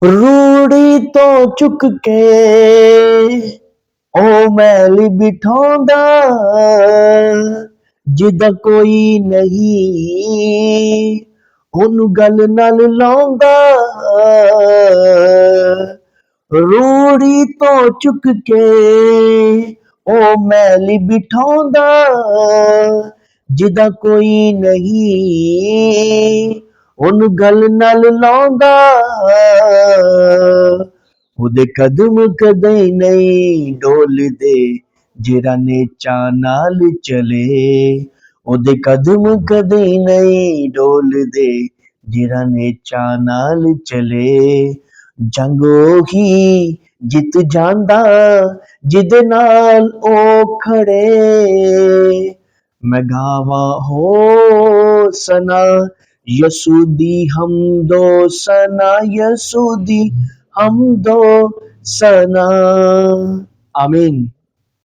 रूड़ी तो चुक के ओ मैल बिठांदा जिदा कोई नहीं ਉਹਨੂੰ ਗੱਲ ਨਾਲ ਲਾਉਂਦਾ ਰੂੜੀ ਤੋਂ ਚੁੱਕ ਕੇ ਉਹ ਮੈਲੀ ਬਿਠਾਉਂਦਾ ਜਿਹਦਾ ਕੋਈ ਨਹੀਂ ਉਹਨੂੰ ਗੱਲ ਨਾਲ ਲਾਉਂਦਾ ਉਹਦੇ ਕਦਮ ਕਦੇ ਨਹੀਂ ਡੋਲਦੇ ਜਿਹੜਾ ਨੇਚਾ ਨਾਲ ਚਲੇ ਉਹਦੇ ਕਦਮ ਕਦੇ ਨਹੀਂ ਡੋਲਦੇ ਜਿਹੜਾ ਨੇਚਾ ਨਾਲ ਚਲੇ ਜੰਗ ਉਹੀ ਜਿੱਤ ਜਾਂਦਾ ਜਿਹਦੇ ਨਾਲ ਉਹ ਖੜੇ मैं गावा हो सना यसुदी हमदो सना यसुदी हमदो सना आमीन।